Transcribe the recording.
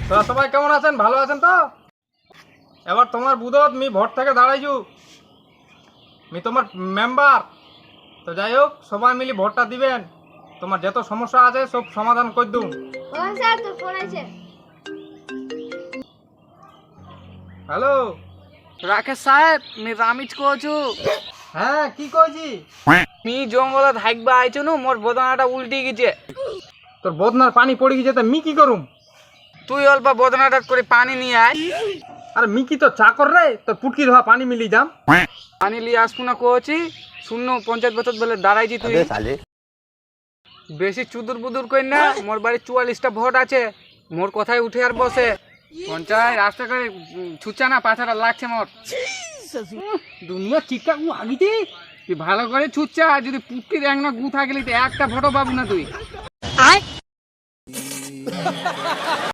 তোরা সবাই কেমন আছেন? ভালো আছেন তো? এবার তোমার বুধত মি ভোট থেকে দাঁড়াইছু, মি তোমার মেম্বার। তো যাই হোক, সবাই মিলি ভোটটা দিবেন। তোমার যত সমস্যা আছে সব সমাধান করে দুম। স্যার তোর ফোন আছে। হ্যালো, রাকেশ সাহেব মি রামিজ কছু। হ্যাঁ কি কইছি? মি জঙ্গলে থাকবা আইছো নু, মোর বদনাটা উল্টি গেছে। তোর বদনার পানি পড়ে গেছে, তা মি কি করুম? তুই অল্প বদনাটা করে পানি নিয়ে আয়। আরে মি কি তো চাকর রে, তোর পুটকি ধোয়া পানি মিলি যাম। পানি লিয়ে আসবো না কছি, শূন্য পঞ্চায়েত বছর বলে দাঁড়াইছি তুই। বেশি চুদুর বুদুর কই না, মোর বাড়ি 44টা ভোট আছে, মোর কথায় উঠে আর বসে। পঞ্চায়েত রাস্তা করে ছুচা না, পাছাটা লাগছে মোর। দুনিয়া চিকা গু আগিতে তুই ভালো করে ছুচা, যদি পুটকি দেখ না গু থাকলি তো একটা ভোটও পাবো না তুই।